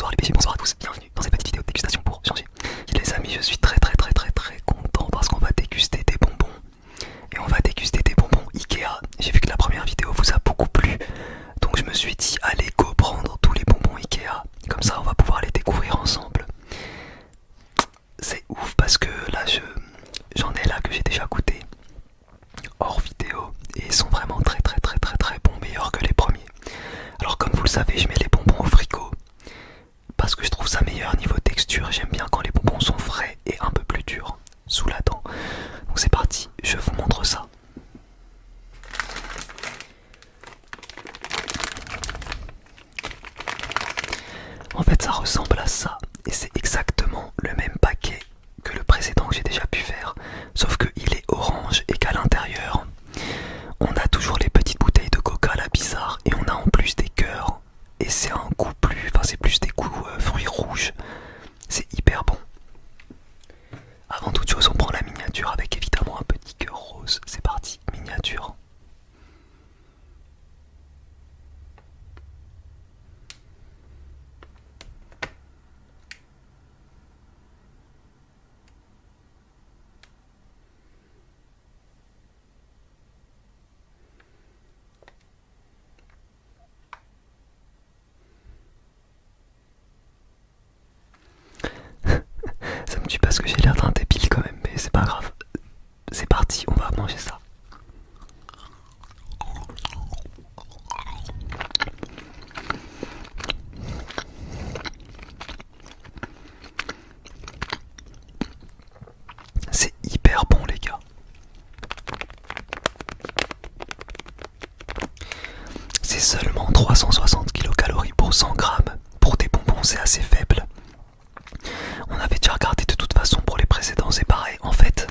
bonsoir les PG, bonsoir à tous, bienvenue dans cette petite vidéo de dégustation pour changer. Et les amis, je suis très content parce qu'on va déguster des bonbons. Et on va déguster des bonbons Ikea. J'ai vu que la première vidéo vous a beaucoup plu, donc je me suis dit allez go prendre tous les bonbons Ikea. Comme ça on va pouvoir les découvrir ensemble. C'est ouf parce que là j'en ai là que j'ai déjà goûté hors vidéo et ils sont vraiment très bons, meilleurs que les premiers. Alors comme vous le savez, je mets les bonbons au frigo parce que je trouve ça meilleur niveau texture. J'aime bien quand les bonbons sont frais et un peu plus durs sous la dent. Donc c'est parti, je vous montre ça. En fait ça ressemble à ça et c'est exactement le même paquet que le précédent que j'ai déjà pu faire, sauf qu'il est orange et qu'à l'intérieur on a toujours les petites bouteilles de coca là bizarre et on a en plus des cœurs et c'est un goût plus, enfin c'est plus des goûts fruits rouges, c'est hyper bon. Avant toute chose on prend la miniature avec évidemment un petit cœur rose, c'est parti, miniature. Ça me tue parce que j'ai l'air d'un débile quand même, mais c'est pas grave. C'est parti, on va manger ça. C'est hyper bon les gars. C'est seulement 360 kcal pour 100 grammes. Pour des bonbons c'est assez faible. On avait déjà regardé de toute façon pour les précédents, c'est pareil. En fait,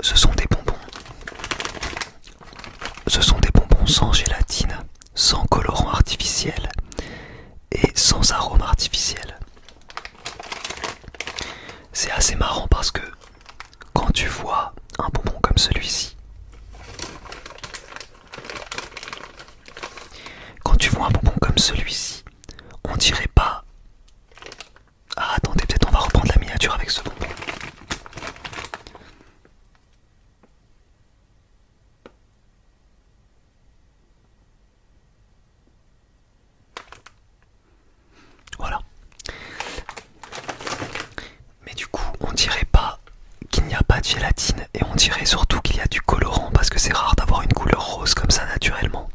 ce sont des bonbons. Ce sont des bonbons sans gélatine, sans colorant artificiel et sans arôme artificiel. C'est assez marrant parce que quand tu vois un bonbon comme celui-ci, on dirait pas. Ah attendez, peut-être on va reprendre la miniature avec ce bonbon. Voilà. Mais du coup, on dirait pas qu'il n'y a pas de gélatine et on dirait surtout qu'il y a du colorant parce que c'est rare d'avoir une couleur rose comme ça naturellement.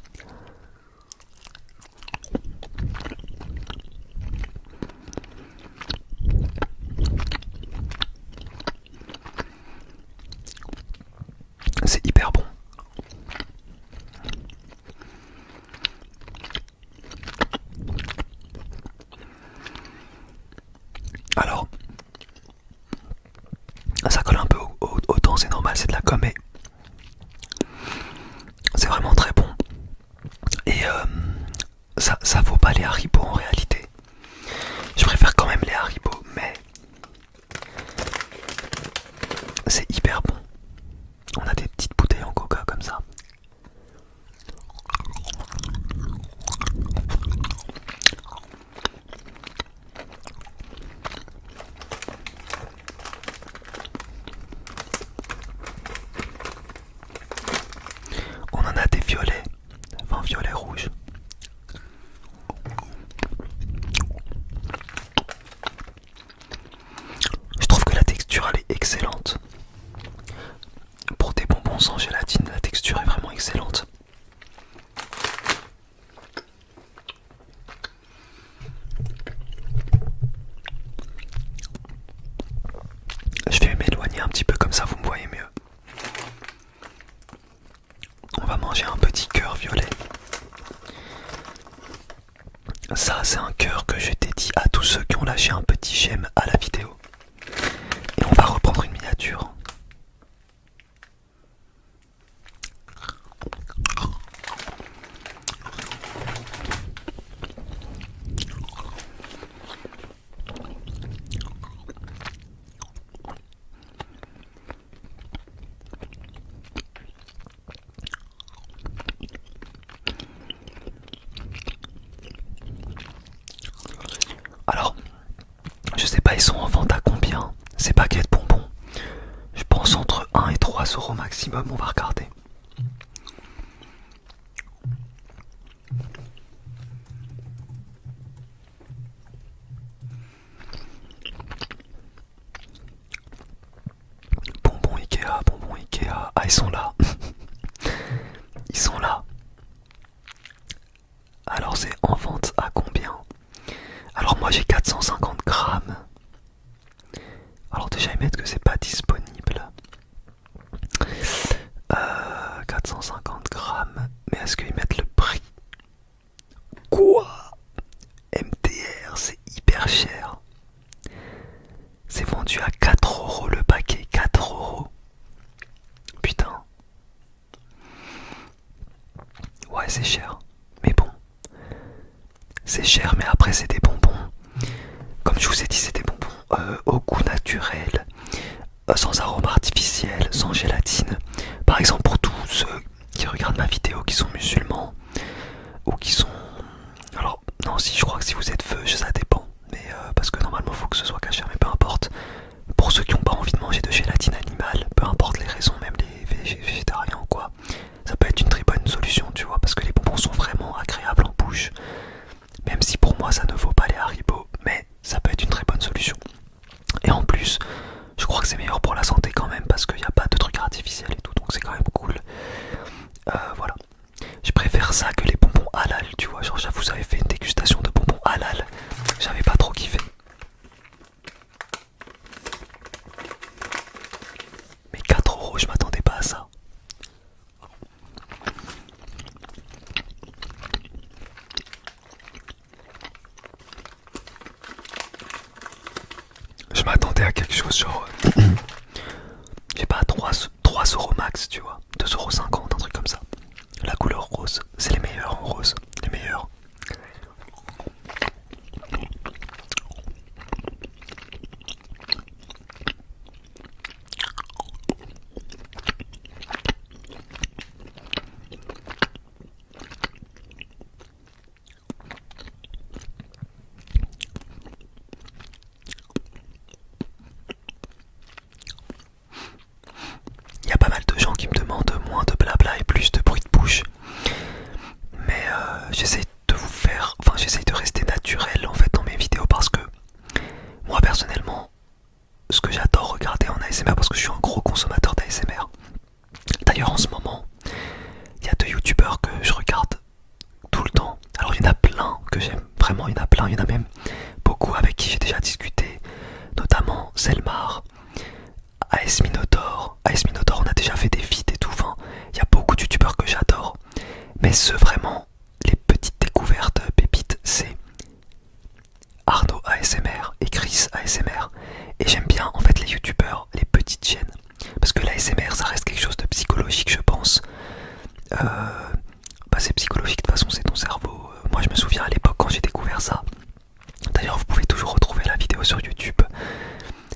C'est hyper bon. Alors, ça colle un peu au dents, c'est normal, c'est de la gomme, mais c'est vraiment très bon. Et ça vaut pas les Haribo en réalité. Je préfère quand même les Haribo, mais c'est hyper bon. On a des petites bouteilles en coca comme ça. On en a des violets, enfin violet rouge. Je trouve que la texture elle est excellente. Pour des bonbons sans gélatine, la texture est vraiment excellente. Je vais m'éloigner un petit peu comme ça vous me voyez mieux. On va manger un petit cœur violet. Ça c'est un cœur que je dédie à tous ceux qui ont lâché un petit j'aime à la vidéo. Et on va reprendre une miniature. Alors, je sais pas, ils sont en vente à combien ces paquets de bonbons? Je pense entre 1 et 3 euros maximum, on va regarder. Bonbons Ikea, bonbons Ikea. Ah, ils sont là. Ils sont là. Alors c'est en vente à combien? Alors moi j'ai 450 grammes. Alors déjà ils mettent que c'est pas disponible. 450 grammes. Mais est-ce qu'ils mettent le prix? Quoi? MTR, c'est hyper cher. C'est vendu à 4 euros le paquet. 4 euros. Putain. Ouais, c'est cher. Mais bon. C'est cher, mais après c'est des bonbons. Comme je vous ai dit, c'est des bonbons au goût naturel, sans arôme artificiel, sans gélatine. Par exemple, pour tous ceux qui regardent ma vidéo qui sont musulmans ou qui sont... Alors, non, si je crois que si vous êtes feu, ça dépend. Mais parce que normalement, il faut que ce soit caché, mais peu importe. Pour ceux qui n'ont pas envie de manger de gélatine animale, peu importe les raisons, même les végétariens ou quoi, ça peut être une très bonne solution, tu vois, parce que les bonbons sont vraiment agréables en bouche. Même si pour moi ça ne vaut pas les Haribo, mais ça peut être une très bonne solution. Et en plus, je crois que c'est meilleur pour la santé quand même, parce qu'il n'y a pas de trucs artificiels et tout, donc c'est quand même cool. Voilà. Je préfère ça que les bonbons halal, tu vois. Genre, vous avez fait une dégustation de bonbons halal, j'avais pas trop kiffé. Mais 4 euros, je m'attendais pas à ça. Je m'attendais à quelque chose genre... Je sais pas, 3 euros max, tu vois. 2,50 €, un truc comme ça. La couleur rose, c'est les meilleurs en rose. Les meilleurs. Il y a pas mal de gens qui me demandent moins de blabla et plus de bruit de bouche. Mais j'essaie de vous faire... Enfin, j'essaie de rester naturel en fait dans mes vidéos parce que moi personnellement, ce que j'adore regarder en ASMR, parce que je suis un gros consommateur d'ASMR. D'ailleurs en ce moment, il y a deux youtubeurs que je regarde tout le temps. Alors il y en a plein que j'aime, vraiment il y en a plein, il y en a même beaucoup avec qui j'ai déjà discuté, notamment Selmar, AS Minotaur. AS Minotaur, on a déjà fait des feats et tout, enfin, il y a beaucoup de youtubeurs que j'adore. Mais ceux vraiment, les petites découvertes, pépites, c'est Arnaud ASMR et Chris ASMR. Et j'aime bien en fait les youtubeurs, les petites chaînes. Parce que l'ASMR ça reste quelque chose de psychologique je pense. C'est psychologique de toute façon, c'est ton cerveau. Moi je me souviens à l'époque quand j'ai découvert ça. D'ailleurs vous pouvez toujours retrouver la vidéo sur YouTube.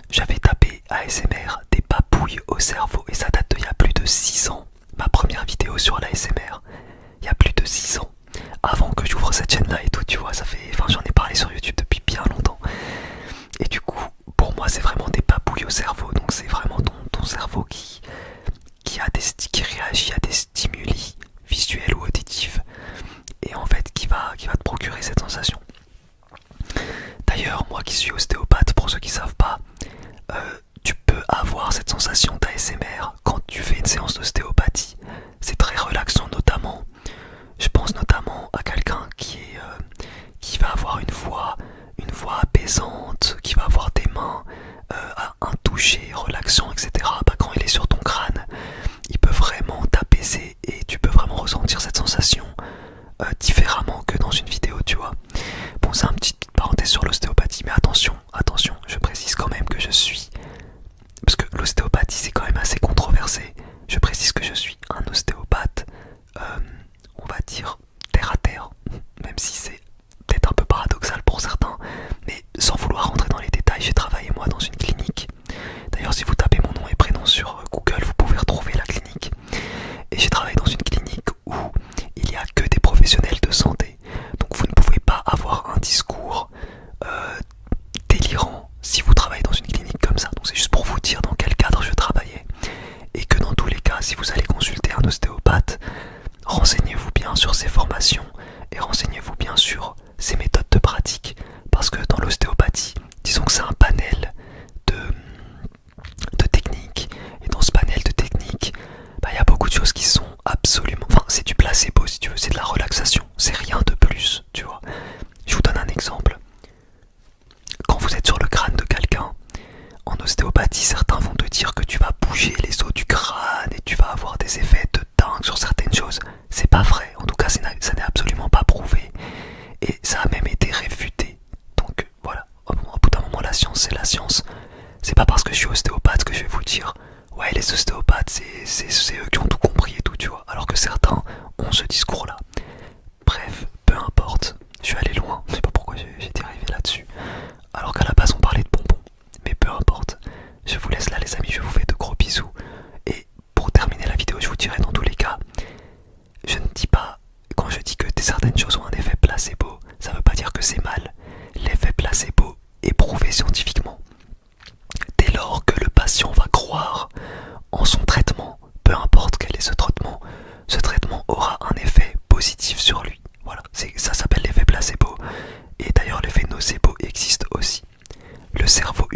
J'avais tapé ASMR des papouilles au cerveau et ça date d'il y a plus de 6 ans. Ma première vidéo sur l'ASMR, il y a plus de 6 ans. Avant que j'ouvre cette chaîne là et tout, tu vois, ça fait... Enfin j'en ai parlé sur YouTube depuis bien longtemps. Et du coup, pour moi c'est vraiment des papouilles au cerveau. Donc c'est vraiment ton cerveau qui réagit à des stimuli visuels ou auditifs. Et en fait qui va te procurer cette sensation. D'ailleurs, moi qui suis ostéopathe, pour ceux qui savent pas, tu peux avoir cette sensation d'ASMR quand tu fais une séance d'ostéopathie. C'est très relaxant, notamment. Je pense notamment à quelqu'un qui va avoir une voix apaisante, qui va avoir des mains, un toucher relaxant, etc. Quand il est sur ton crâne, il peut vraiment t'apaiser et tu peux vraiment ressentir cette sensation différemment que dans une vidéo, tu vois. Bon, c'est une petite parenthèse sur l'ostéopathie, mais attention, je précise quand même que je suis... Parce que l'ostéopathie c'est quand même assez controversé. Je précise que je suis un ostéopathe, on va dire terre à terre, même si c'est peut-être un peu paradoxal pour certains, mais sans vouloir rentrer dans les détails, j'ai travaillé moi dans une clinique. D'ailleurs si vous tapez mon nom et prénom sur Google, vous pouvez retrouver la clinique. Et j'ai travaillé dans une clinique où il n'y a que des professionnels de santé. Donc vous ne pouvez pas avoir un discours pas vrai. En tout cas, ça n'est absolument pas prouvé. Et ça a même été réfuté. Donc voilà, au bout d'un moment, la science, c'est la science. C'est pas parce que je suis ostéopathe que je vais vous dire ouais, les ostéopathes, c'est eux qui ont tout compris et tout, tu vois. Alors que certains ont ce discours-là. Bref, peu importe. Je suis allé loin, je sais pas pourquoi j'ai dérivé là-dessus. Alors qu'à la base, on parlait de bonbons. Mais peu importe. Je vous laisse là, les amis, je vous fais de gros bisous. Et pour terminer la vidéo, je vous dirai dans tous les cas, je ne dis pas, quand je dis que certaines choses ont un effet placebo, ça veut pas dire que c'est mal. L'effet placebo est prouvé scientifiquement. Dès lors que le patient va croire en son traitement, peu importe quel est ce traitement aura un effet positif sur lui. Voilà, ça s'appelle l'effet placebo. Et d'ailleurs l'effet nocebo existe aussi. Le cerveau